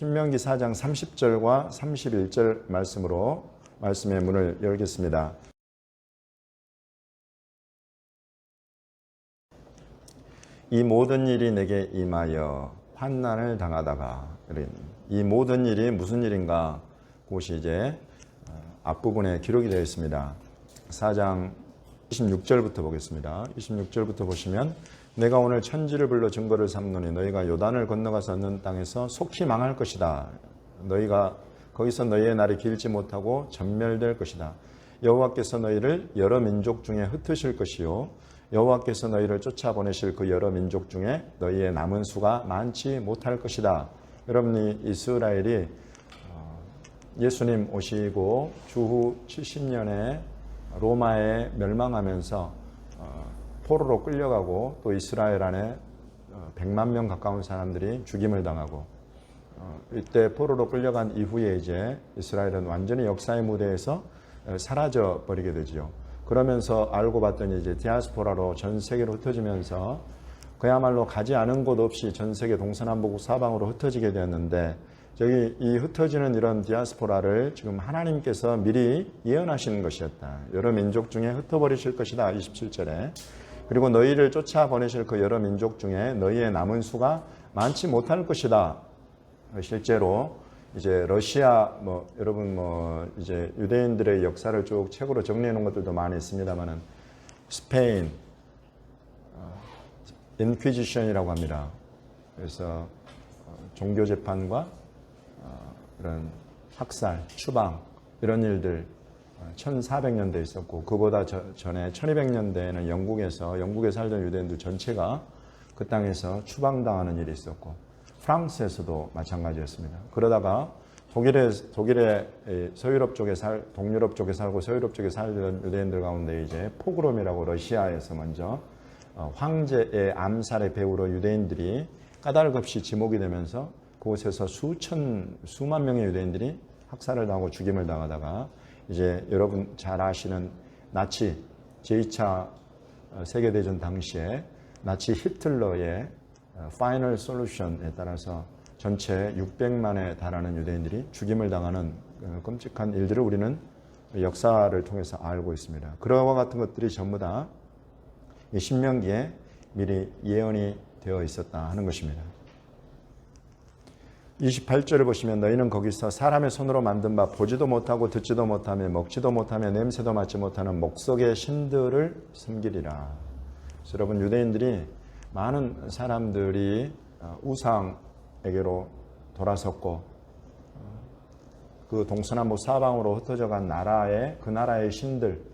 신명기 4장 30절과 31절 말씀의 문을 열겠습니다. 이 모든 일이 내게 임하여 환난을 당하다가, 이 모든 일이 무슨 일인가? 그것이 이제 앞부분에 기록이 되어 있습니다. 4장 26절부터 보겠습니다. 26절부터 보시면 내가 오늘 천지를 불러 증거를 삼노니 너희가 요단을 건너가서 얻는 땅에서 속히 망할 것이다. 너희가 거기서 너희의 날이 길지 못하고 전멸될 것이다. 여호와께서 너희를 여러 민족 중에 흩으실 것이요 여호와께서 너희를 쫓아보내실 그 여러 민족 중에 너희의 남은 수가 많지 못할 것이다. 여러분이 이스라엘이 예수님 오시고 주후 70년에 로마에 멸망하면서 포로로 끌려가고 또 이스라엘 안에 100만 명 가까운 사람들이 죽임을 당하고 이때 포로로 끌려간 이후에 이제 이스라엘은 완전히 역사의 무대에서 사라져 버리게 되죠. 그러면서 알고 봤더니 이제 디아스포라로 전 세계로 흩어지면서 그야말로 가지 않은 곳 없이 전 세계 동서남북 사방으로 흩어지게 되었는데 저기 이 흩어지는 이런 디아스포라를 지금 하나님께서 미리 예언하시는 것이었다. 여러 민족 중에 흩어버리실 것이다. 27절에. 그리고 너희를 쫓아보내실 그 여러 민족 중에 너희의 남은 수가 많지 못할 것이다. 실제로 이제 러시아 여러분 이제 유대인들의 역사를 쭉 책으로 정리해 놓은 것들도 많이 있습니다만은 스페인 인퀴지션이라고 합니다. 그래서 종교 재판과 이런 학살, 추방 이런 일들 1400년대에 있었고 그보다 전에 1200년대에는 영국에 살던 유대인들 전체가 그 땅에서 추방당하는 일이 있었고 프랑스에서도 마찬가지였습니다. 그러다가 독일의 서유럽 쪽에 동유럽 쪽에 살고 서유럽 쪽에 살던 유대인들 가운데 이제 포그롬이라고 러시아에서 먼저 황제의 암살의 배후로 유대인들이 까닭없이 지목이 되면서 그곳에서 수만 명의 유대인들이 학살을 당하고 죽임을 당하다가 이제 여러분 잘 아시는 나치 제2차 세계대전 당시에 나치 히틀러의 파이널 솔루션에 따라서 전체 600만에 달하는 유대인들이 죽임을 당하는 끔찍한 일들을 우리는 역사를 통해서 알고 있습니다. 그와 같은 것들이 전부 다 이 신명기에 미리 예언이 되어 있었다 하는 것입니다. 28절을 보시면 너희는 거기서 사람의 손으로 만든 바 보지도 못하고 듣지도 못하며 먹지도 못하며 냄새도 맡지 못하는 목석의 신들을 섬기리라. 그래서 여러분 유대인들이 많은 사람들이 우상에게로 돌아섰고 그 동서남북 사방으로 흩어져간 그 나라의 신들,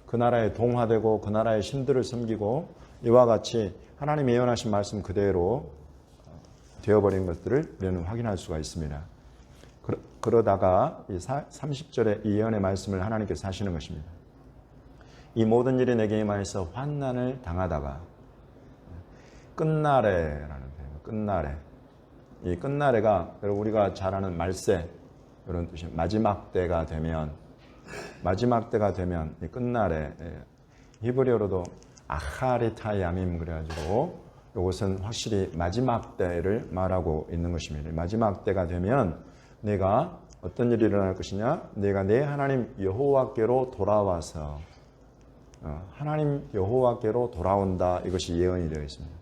그 나라에 동화되고 그 나라의 신들을 섬기고 이와 같이 하나님이 예언하신 말씀 그대로 되어버린 것들을 우리는 확인할 수가 있습니다. 그러다가 30절에 이 예언의 말씀을 하나님께서 하시는 것입니다. 이 모든 일이 내게 임하여서 환난을 당하다가 끝날에라는 표현, 끝날에. 이 끝날에가 우리가 잘 아는 말세 이런 뜻이에요. 마지막 때가 되면 이 끝날에 히브리어로도 아하리타야밈 그래가지고 이것은 확실히 마지막 때를 말하고 있는 것입니다. 마지막 때가 되면 내가 어떤 일이 일어날 것이냐? 내가 내 하나님 여호와께로 돌아와서 하나님 여호와께로 돌아온다. 이것이 예언이 되어 있습니다.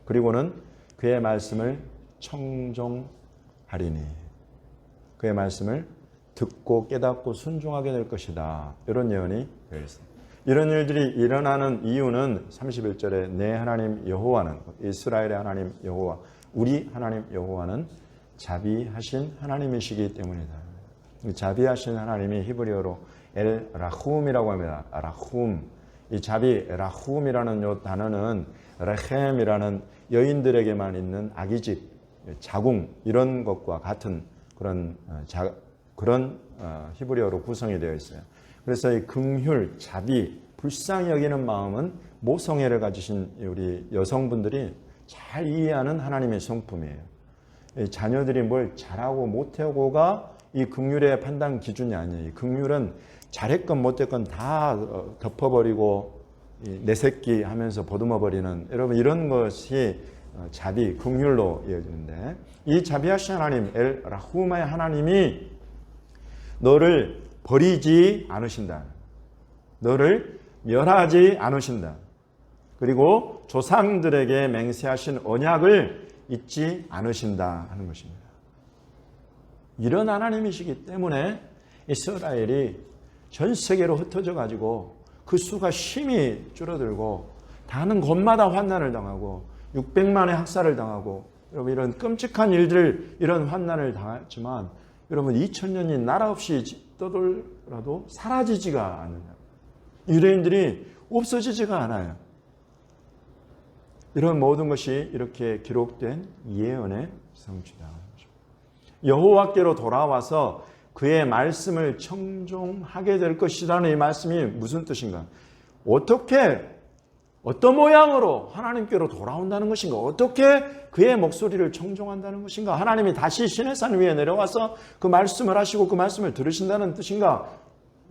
그리고는 그의 말씀을 청종하리니 그의 말씀을 듣고 깨닫고 순종하게 될 것이다. 이런 예언이 되어 있습니다. 이런 일들이 일어나는 이유는 31절에 내 하나님 여호와는 이스라엘의 하나님 여호와 우리 하나님 여호와는 자비하신 하나님이시기 때문이다. 자비하신 하나님이 히브리어로 엘 라훔이라고 합니다. 라훔. 이 자비 라훔이라는 이 단어는 레헴이라는 여인들에게만 있는 아기집, 자궁 이런 것과 같은 그런 히브리어로 구성이 되어 있어요. 그래서 이 긍휼, 자비, 불쌍히 여기는 마음은 모성애를 가지신 우리 여성분들이 잘 이해하는 하나님의 성품이에요. 자녀들이 뭘 잘하고 못하고가 이 긍휼의 판단 기준이 아니에요. 이 긍휼은 잘했건 못했건 다 덮어버리고 내 새끼 하면서 보듬어버리는 여러분 이런 것이 자비, 긍휼로 이어지는데 이 자비하신 하나님, 엘 라후마의 하나님이 너를 버리지 않으신다. 너를 멸하지 않으신다. 그리고 조상들에게 맹세하신 언약을 잊지 않으신다 하는 것입니다. 이런 하나님이시기 때문에 이스라엘이 전 세계로 흩어져 가지고 그 수가 심히 줄어들고 다는 곳마다 환난을 당하고 600만의 학살을 당하고 여러분 이런 끔찍한 일들 이런 환난을 당했지만 여러분 2000년이 나라 없이 떠돌라도 사라지지가 않는다. 유대인들이 없어지지가 않아요. 이런 모든 것이 이렇게 기록된 예언의 성취다. 여호와께로 돌아와서 그의 말씀을 청종하게 될 것이라는 이 말씀이 무슨 뜻인가? 어떤 모양으로 하나님께로 돌아온다는 것인가? 어떻게 그의 목소리를 청종한다는 것인가? 하나님이 다시 시내산 위에 내려와서 그 말씀을 하시고 그 말씀을 들으신다는 뜻인가?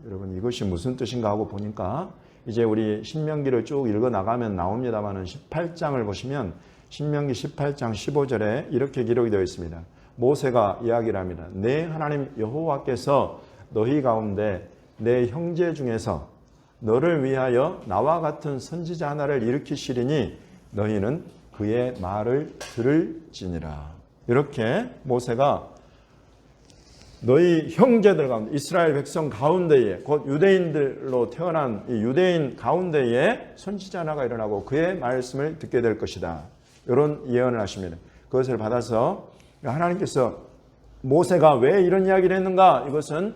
여러분 이것이 무슨 뜻인가 하고 보니까 이제 우리 신명기를 쭉 읽어 나가면 나옵니다만은 18장을 보시면 신명기 18장 15절에 이렇게 기록이 되어 있습니다. 모세가 이야기를 합니다. 내 하나님 여호와께서 너희 가운데 내 형제 중에서 너를 위하여 나와 같은 선지자 하나를 일으키시리니 너희는 그의 말을 들을지니라. 이렇게 모세가 너희 형제들 가운데 이스라엘 백성 가운데에 곧 유대인들로 태어난 이 유대인 가운데에 선지자 하나가 일어나고 그의 말씀을 듣게 될 것이다. 이런 예언을 하십니다. 그것을 받아서 하나님께서 모세가 왜 이런 이야기를 했는가? 이것은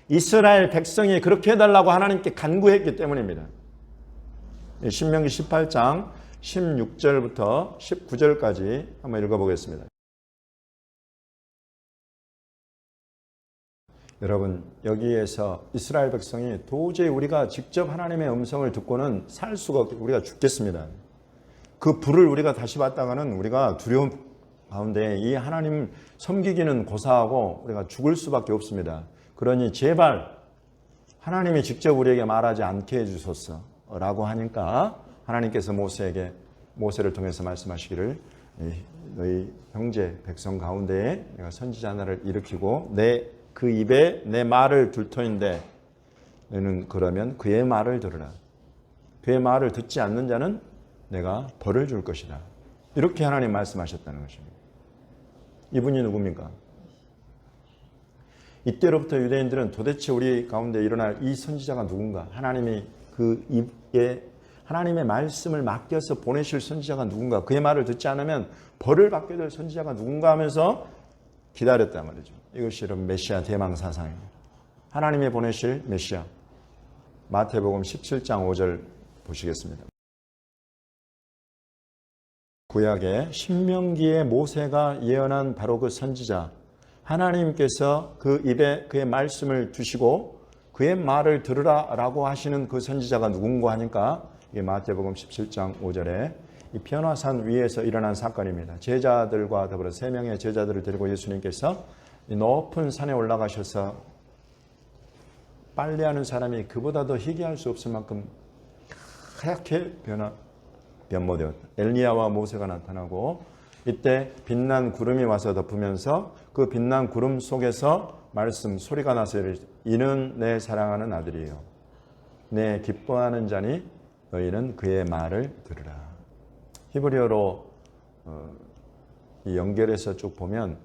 이스라엘 백성이 그렇게 해달라고 하나님께 간구했기 때문입니다. 신명기 18장 16절부터 19절까지 한번 읽어보겠습니다. 여러분 여기에서 이스라엘 백성이 도저히 우리가 직접 하나님의 음성을 듣고는 살 수가 없고 우리가 죽겠습니다. 그 불을 우리가 다시 받다가는 우리가 두려움 가운데 이 하나님 섬기기는 고사하고 우리가 죽을 수밖에 없습니다. 그러니 제발 하나님이 직접 우리에게 말하지 않게 해주소서 라고 하니까 하나님께서 모세를 통해서 말씀하시기를 너희 형제 백성 가운데에 내가 선지자 하나를 일으키고 그 입에 내 말을 둘 터인데 너는 그러면 그의 말을 들으라. 그의 말을 듣지 않는 자는 내가 벌을 줄 것이다. 이렇게 하나님 말씀하셨다는 것입니다. 이분이 누굽니까? 이때로부터 유대인들은 도대체 우리 가운데 일어날 이 선지자가 누군가? 하나님이 그 입에 하나님의 말씀을 맡겨서 보내실 선지자가 누군가? 그의 말을 듣지 않으면 벌을 받게 될 선지자가 누군가 하면서 기다렸단 말이죠. 이것이 여러분 메시아 대망 사상입니다. 하나님이 보내실 메시아. 마태복음 17장 5절 보시겠습니다. 구약의 신명기에 모세가 예언한 바로 그 선지자 하나님께서 그 입에 그의 말씀을 두시고 그의 말을 들으라라고 하시는 그 선지자가 누군가 하니까 이게 마태복음 17장 5절에 이 변화산 위에서 일어난 사건입니다. 제자들과 더불어 3명의 제자들을 데리고 예수님께서 이 높은 산에 올라가셔서 빨래하는 사람이 그보다 더 희귀할 수 없을 만큼 하얗게 변모되었다. 엘리야와 모세가 나타나고 이때 빛난 구름이 와서 덮으면서 그 빛난 구름 속에서 말씀 소리가 나서 이르되 이는 내 사랑하는 아들이에요. 내 기뻐하는 자니 너희는 그의 말을 들으라. 히브리어로 연결해서 쭉 보면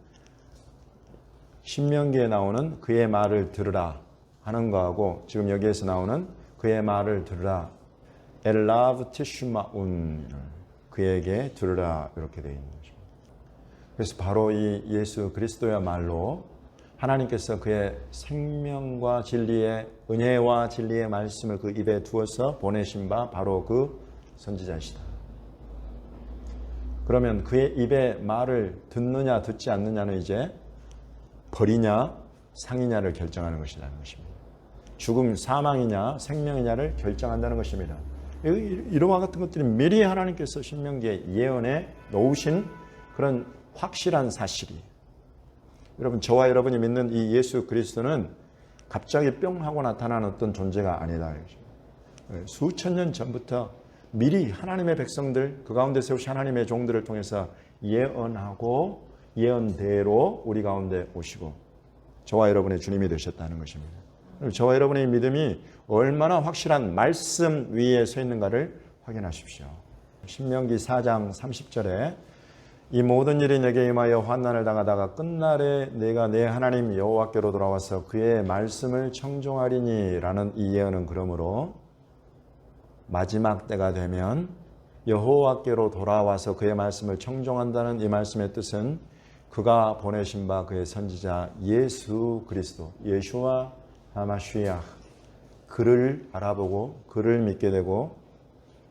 신명기에 나오는 그의 말을 들으라 하는 거하고 지금 여기에서 나오는 그의 말을 들으라 엘라브 티슈마운 그에게 들으라 이렇게 되어 있는 거죠. 그래서 바로 이 예수 그리스도야말로 하나님께서 그의 생명과 진리의 은혜와 진리의 말씀을 그 입에 두어서 보내신 바 바로 그 선지자이시다. 그러면 그의 입의 말을 듣느냐 듣지 않느냐는 이제 벌이냐 상이냐를 결정하는 것이라는 것입니다. 죽음 사망이냐 생명이냐를 결정한다는 것입니다. 이러한 같은 것들이 미리 하나님께서 신명기에 예언해 놓으신 그런 확실한 사실이 여러분 저와 여러분이 믿는 이 예수 그리스도는 갑자기 뿅 하고 나타난 어떤 존재가 아니다. 수천 년 전부터 미리 하나님의 백성들, 그 가운데 세우신 하나님의 종들을 통해서 예언하고 예언대로 우리 가운데 오시고 저와 여러분의 주님이 되셨다는 것입니다. 저와 여러분의 믿음이 얼마나 확실한 말씀 위에 서 있는가를 확인하십시오. 신명기 4장 30절에 이 모든 일이 내게 임하여 환난을 당하다가 끝날에 내가 내 하나님 여호와께로 돌아와서 그의 말씀을 청종하리니 라는 이 예언은 그러므로 마지막 때가 되면 여호와께로 돌아와서 그의 말씀을 청종한다는 이 말씀의 뜻은 그가 보내신 바 그의 선지자 예수 그리스도, 예수와 하마슈야, 그를 알아보고 그를 믿게 되고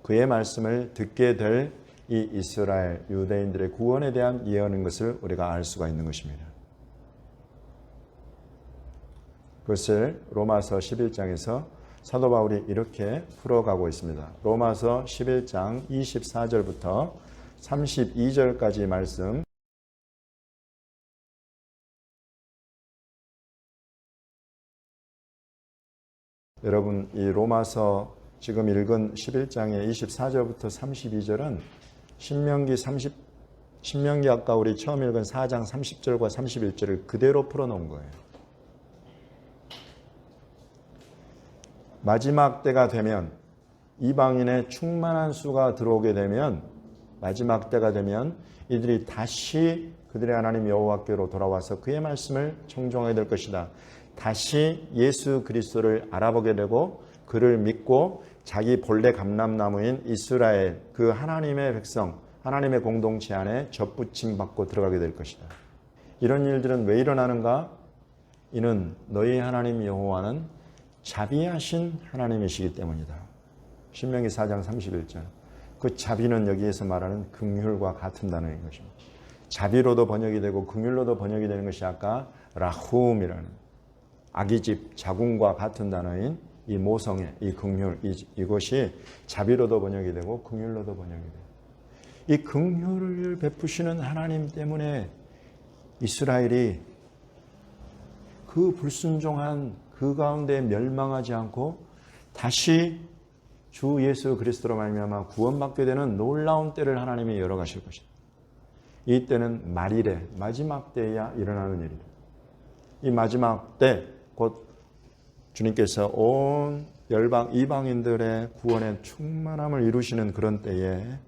그의 말씀을 듣게 될 이 이스라엘 유대인들의 구원에 대한 예언인 것을 우리가 알 수가 있는 것입니다. 그것을 로마서 11장에서 사도 바울이 이렇게 풀어가고 있습니다. 로마서 11장 24절부터 32절까지 말씀, 여러분 이 로마서 지금 읽은 11장의 24절부터 32절은 신명기 아까 우리 처음 읽은 4장 30절과 31절을 그대로 풀어놓은 거예요. 마지막 때가 되면 이방인의 충만한 수가 들어오게 되면 마지막 때가 되면 이들이 다시 그들의 하나님 여호와께로 돌아와서 그의 말씀을 청종하게 될 것이다. 다시 예수 그리스도를 알아보게 되고 그를 믿고 자기 본래 감람나무인 이스라엘 그 하나님의 백성, 하나님의 공동체 안에 접붙임 받고 들어가게 될 것이다. 이런 일들은 왜 일어나는가? 이는 너희 하나님 여호와는 자비하신 하나님이시기 때문이다. 신명기 4장 31절. 그 자비는 여기에서 말하는 긍휼과 같은 단어인 것입니다. 자비로도 번역이 되고 긍휼로도 번역이 되는 것이 아까 라훔이라는 아기집 자궁과 같은 단어인 이 모성의 이 긍휼, 이것이 자비로도 번역이 되고 긍휼로도 번역이 돼요. 이 긍휼을 베푸시는 하나님 때문에 이스라엘이 그 불순종한 그 가운데 멸망하지 않고 다시 주 예수 그리스도로 말미암아 구원받게 되는 놀라운 때를 하나님이 열어가실 것이다. 이 때는 말일에 마지막 때에야 일어나는 일이다. 이 마지막 때 곧 주님께서 온 열방 이방인들의 구원의 충만함을 이루시는 그런 때에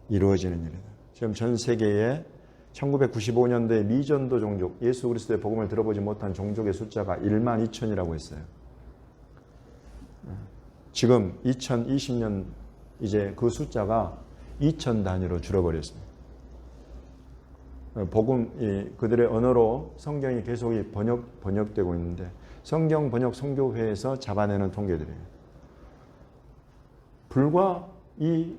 이루어지는 일이다. 지금 전 세계에 1995년도에 미전도 종족, 예수 그리스도의 복음을 들어보지 못한 종족의 숫자가 1만 2천이라고 했어요. 지금 2020년 이제 그 숫자가 2천 단위로 줄어버렸습니다. 복음, 그들의 언어로 성경이 계속 번역되고 있는데 성경 번역 선교회에서 잡아내는 통계들이에요. 불과 이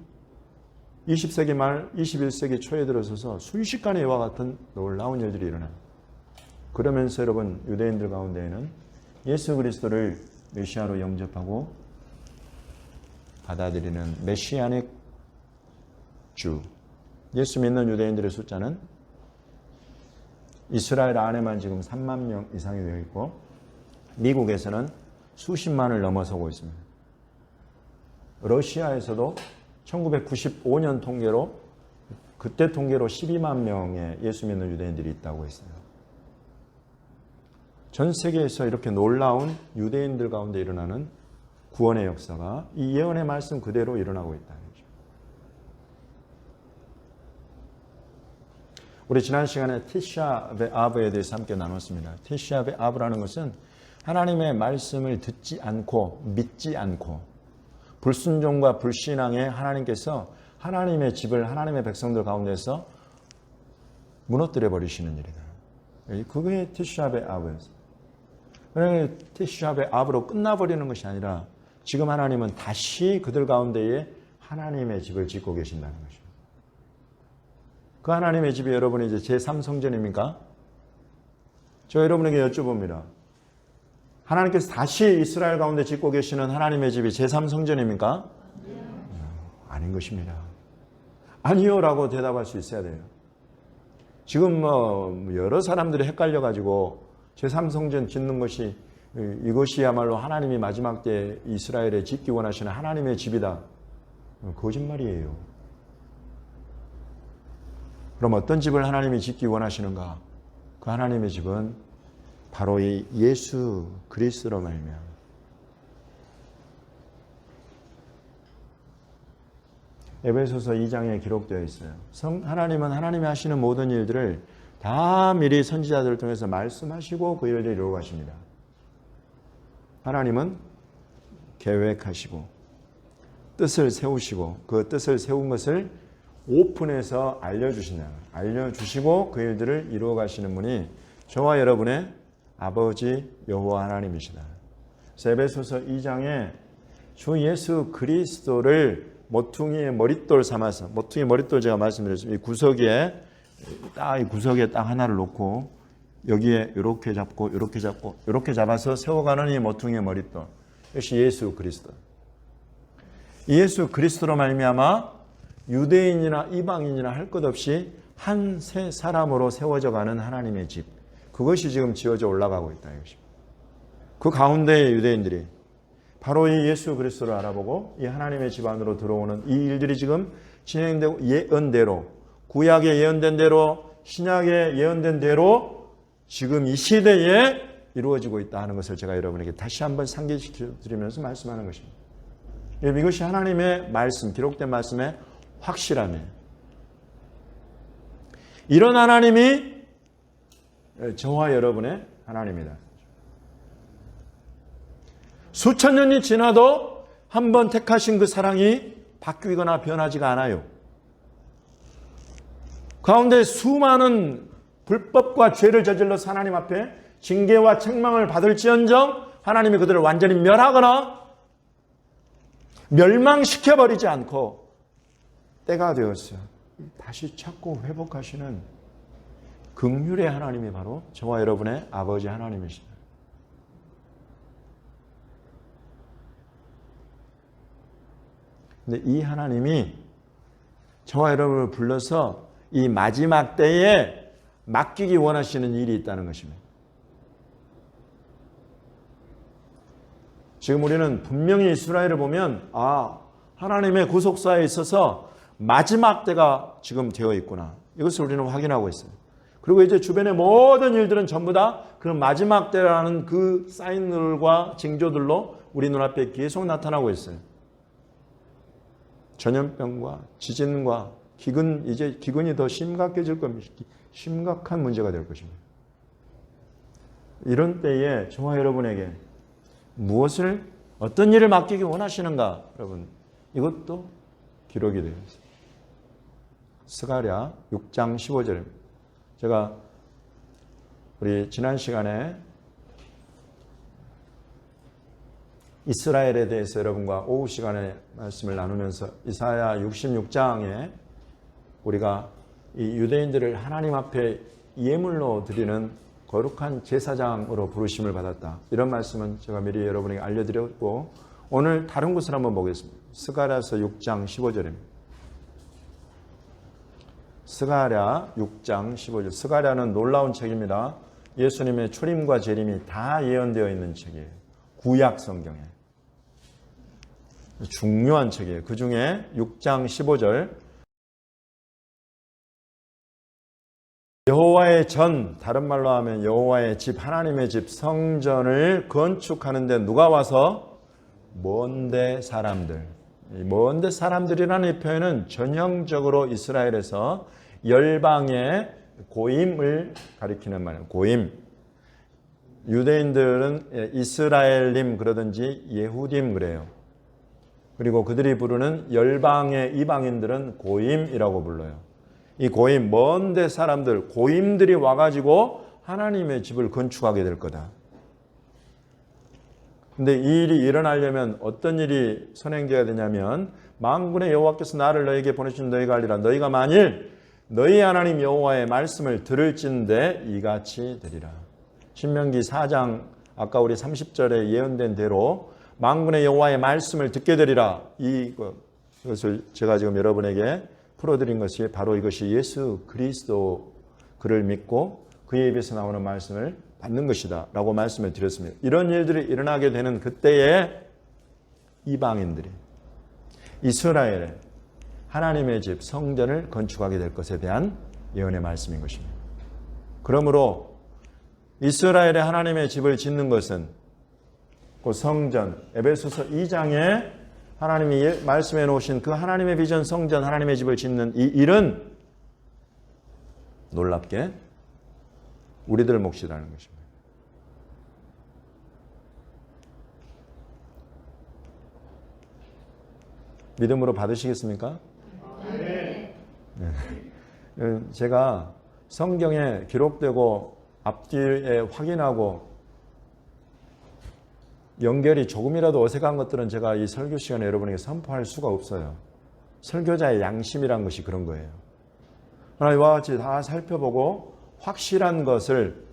20세기 말 21세기 초에 들어서서 순식간에 이와 같은 놀라운 일들이 일어나요. 그러면서 여러분 유대인들 가운데에는 예수 그리스도를 메시아로 영접하고 받아들이는 메시아닉 주, 예수 믿는 유대인들의 숫자는 이스라엘 안에만 지금 3만 명 이상이 되어 있고 미국에서는 수십만을 넘어서고 있습니다. 러시아에서도 1995년 통계로 그때 통계로 12만 명의 예수 믿는 유대인들이 있다고 했어요. 전 세계에서 이렇게 놀라운 유대인들 가운데 일어나는 구원의 역사가 이 예언의 말씀 그대로 일어나고 있다는 거죠. 우리 지난 시간에 티샤 베아브에 대해서 함께 나눴습니다. 티샤 베아브라는 것은 하나님의 말씀을 듣지 않고 믿지 않고 불순종과 불신앙에 하나님께서 하나님의 집을 하나님의 백성들 가운데서 무너뜨려 버리시는 일이다. 그게 티샤 베아브였어요. 티샤 베아브로 끝나버리는 것이 아니라 지금 하나님은 다시 그들 가운데에 하나님의 집을 짓고 계신다는 것입니다. 그 하나님의 집이 여러분이 이제 제3성전입니까? 저 여러분에게 여쭤봅니다. 하나님께서 다시 이스라엘 가운데 짓고 계시는 하나님의 집이 제3성전입니까? 아닌 것입니다. 아니요라고 대답할 수 있어야 돼요. 지금 여러 사람들이 헷갈려가지고 제3성전 짓는 것이 이것이야말로 하나님이 마지막 때 이스라엘에 짓기 원하시는 하나님의 집이다. 거짓말이에요. 그럼 어떤 집을 하나님이 짓기 원하시는가? 그 하나님의 집은 바로 이 예수 그리스도로 말미암아 에베소서 2장에 기록되어 있어요. 하나님은 하나님이 하시는 모든 일들을 다 미리 선지자들을 통해서 말씀하시고 그 일들을 이루어 가십니다. 하나님은 계획하시고 뜻을 세우시고 그 뜻을 세운 것을 오픈해서 알려주시고 그 일들을 이루어 가시는 분이 저와 여러분의 아버지 여호와 하나님이시다. 에베소서 2장에 주 예수 그리스도를 모퉁이의 머릿돌 삼아서, 모퉁이 머릿돌 제가 말씀드렸습니다. 이 구석에 딱 하나를 놓고 여기에 이렇게 잡고 이렇게 잡아서 세워가는 이 모퉁이의 머릿돌. 이것이 예수 그리스도. 이 예수 그리스도로 말미암아 유대인이나 이방인이나 할 것 없이 한 세 사람으로 세워져 가는 하나님의 집. 그것이 지금 지어져 올라가고 있다 이것입니다. 그 가운데의 유대인들이 바로 이 예수 그리스도를 알아보고 이 하나님의 집 안으로 들어오는 이 일들이 지금 진행되고 예언대로 구약에 예언된 대로 신약에 예언된 대로 지금 이 시대에 이루어지고 있다 하는 것을 제가 여러분에게 다시 한번 상기시켜 드리면서 말씀하는 것입니다. 이것이 하나님의 말씀, 기록된 말씀의 확실함이에요. 이런 하나님이 저와 여러분의 하나님이다. 수천 년이 지나도 한번 택하신 그 사랑이 바뀌거나 변하지가 않아요. 가운데 수많은 불법과 죄를 저질러서 하나님 앞에 징계와 책망을 받을지언정 하나님이 그들을 완전히 멸하거나 멸망시켜버리지 않고 때가 되었어요. 다시 찾고 회복하시는 긍휼의 하나님이 바로 저와 여러분의 아버지 하나님이십니다. 근데 이 하나님이 저와 여러분을 불러서 이 마지막 때에 맡기기 원하시는 일이 있다는 것입니다. 지금 우리는 분명히 이스라엘을 보면 하나님의 구속사에 있어서 마지막 때가 지금 되어 있구나. 이것을 우리는 확인하고 있어요. 그리고 이제 주변의 모든 일들은 전부 다 그 마지막 때라는 그 사인들과 징조들로 우리 눈앞에 계속 나타나고 있어요. 전염병과 지진과 이제 기근이 더 심각해질 겁니다. 심각한 문제가 될 것입니다. 이런 때에 저와 여러분에게 어떤 일을 맡기기 원하시는가? 여러분, 이것도 기록이 되어 있습니다. 스가랴 6장 15절입니다. 제가 우리 지난 시간에 이스라엘에 대해서 여러분과 오후 시간에 말씀을 나누면서 이사야 66장에 우리가 이 유대인들을 하나님 앞에 예물로 드리는 거룩한 제사장으로 부르심을 받았다. 이런 말씀은 제가 미리 여러분에게 알려드렸고 오늘 다른 곳을 한번 보겠습니다. 스가랴서 6장 15절입니다. 스가랴 6장 15절. 스가랴는 놀라운 책입니다. 예수님의 초림과 재림이 다 예언되어 있는 책이에요. 구약 성경에. 중요한 책이에요. 그 중에 6장 15절. 여호와의 전, 다른 말로 하면 여호와의 집, 하나님의 집, 성전을 건축하는데 누가 와서? 먼데 사람들. 먼데 사람들이라는 이 표현은 전형적으로 이스라엘에서 열방의 고임을 가리키는 말이에요. 고임. 유대인들은 이스라엘림 그러든지 예후dim 그래요. 그리고 그들이 부르는 열방의 이방인들은 고임이라고 불러요. 이 고임, 먼데 사람들, 고임들이 와가지고 하나님의 집을 건축하게 될 거다. 근데 이 일이 일어나려면 어떤 일이 선행되어야 되냐면 만군의 여호와께서 나를 너에게 보내신 너희가 알리라. 너희가 만일 너희 하나님 여호와의 말씀을 들을진대 이같이 되리라. 신명기 4장 아까 우리 30절에 예언된 대로 만군의 여호와의 말씀을 듣게 되리라. 이것을 제가 지금 여러분에게 풀어드린 것이 바로 이것이 예수 그리스도 그를 믿고 그의 입에서 나오는 말씀을 받는 것이다 라고 말씀을 드렸습니다. 이런 일들이 일어나게 되는 그때에 이방인들이 이스라엘에 하나님의 집 성전을 건축하게 될 것에 대한 예언의 말씀인 것입니다. 그러므로 이스라엘에 하나님의 집을 짓는 것은 그 성전, 에베소서 2장에 하나님이 말씀해 놓으신 그 하나님의 비전 성전, 하나님의 집을 짓는 이 일은 놀랍게 우리들 몫이라는 것입니다. 믿음으로 받으시겠습니까? 네. 제가 성경에 기록되고 앞뒤에 확인하고 연결이 조금이라도 어색한 것들은 제가 이 설교 시간에 여러분에게 선포할 수가 없어요. 설교자의 양심이란 것이 그런 거예요. 그러나 이와 같이 다 살펴보고 확실한 것을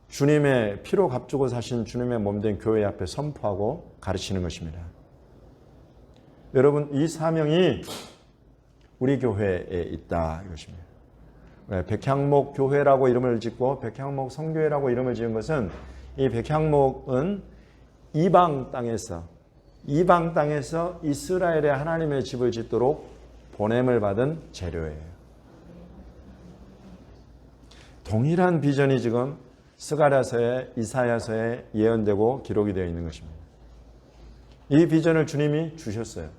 주님의 피로 값주고 사신 주님의 몸된 교회 앞에 선포하고 가르치는 것입니다. 여러분, 이 사명이 우리 교회에 있다 이것입니다. 백향목 교회라고 이름을 짓고 백향목 성교회라고 이름을 지은 것은 이 백향목은 이방 땅에서 이스라엘의 하나님의 집을 짓도록 보냄을 받은 재료예요. 동일한 비전이 지금 스가랴서에 이사야서에 예언되고 기록이 되어 있는 것입니다. 이 비전을 주님이 주셨어요.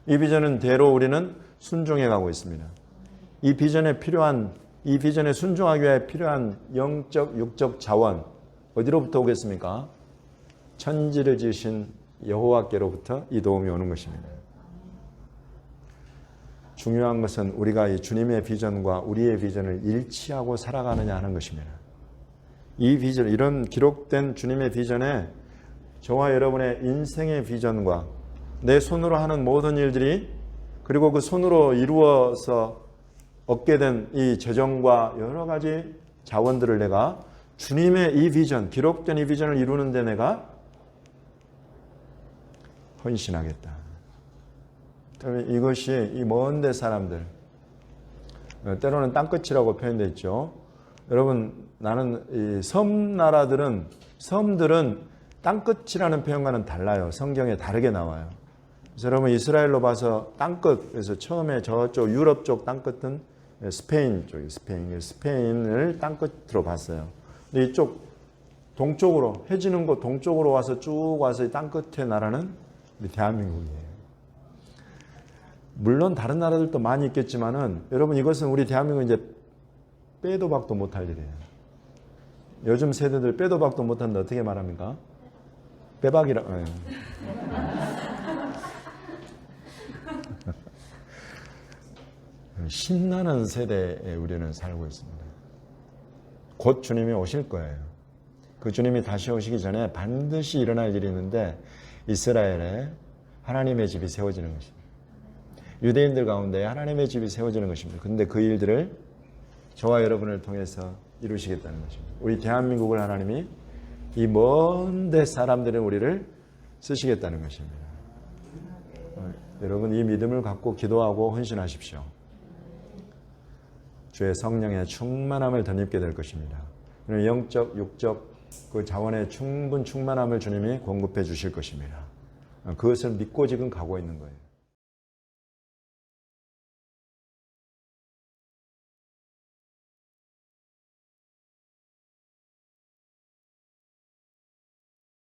이 비전은 대로 우리는 순종해 가고 있습니다. 이 비전에 순종하기 위해 필요한 영적, 육적 자원 어디로부터 오겠습니까? 천지를 지으신 여호와께로부터 이 도움이 오는 것입니다. 중요한 것은 우리가 이 주님의 비전과 우리의 비전을 일치하고 살아가느냐 하는 것입니다. 이 비전, 이런 기록된 주님의 비전에 저와 여러분의 인생의 비전과 내 손으로 하는 모든 일들이 그리고 그 손으로 이루어서 얻게 된 이 재정과 여러 가지 자원들을 내가 주님의 이 비전, 기록된 이 비전을 이루는 데 내가 헌신하겠다. 이것이 이 먼 데 사람들, 때로는 땅끝이라고 표현되어 있죠. 여러분, 나는 이 섬들은 땅끝이라는 표현과는 달라요. 성경에 다르게 나와요. 그래서 여러분, 이스라엘로 봐서 땅끝, 그래서 처음에 저쪽 유럽 쪽 땅끝은 스페인 쪽이 스페인을 땅끝으로 봤어요. 근데 이쪽 동쪽으로 해지는 곳 동쪽으로 와서 쭉 와서 이 땅끝의 나라는 우리 대한민국이에요. 물론 다른 나라들도 많이 있겠지만은 여러분, 이것은 우리 대한민국 이제 빼도 박도 못할 일이에요. 요즘 세대들 빼도 박도 못하는데 어떻게 말합니까? 빼박이라. 네. 신나는 세대에 우리는 살고 있습니다. 곧 주님이 오실 거예요. 그 주님이 다시 오시기 전에 반드시 일어날 일이 있는데 이스라엘에 하나님의 집이 세워지는 것입니다. 유대인들 가운데 하나님의 집이 세워지는 것입니다. 그런데 그 일들을 저와 여러분을 통해서 이루시겠다는 것입니다. 우리 대한민국을 하나님이 이 먼 데 사람들은 우리를 쓰시겠다는 것입니다. 여러분, 이 믿음을 갖고 기도하고 헌신하십시오. 주의 성령의 충만함을 덧입게 될 것입니다. 영적, 육적 그 자원의 충만함을 주님이 공급해 주실 것입니다. 그것을 믿고 지금 가고 있는 거예요.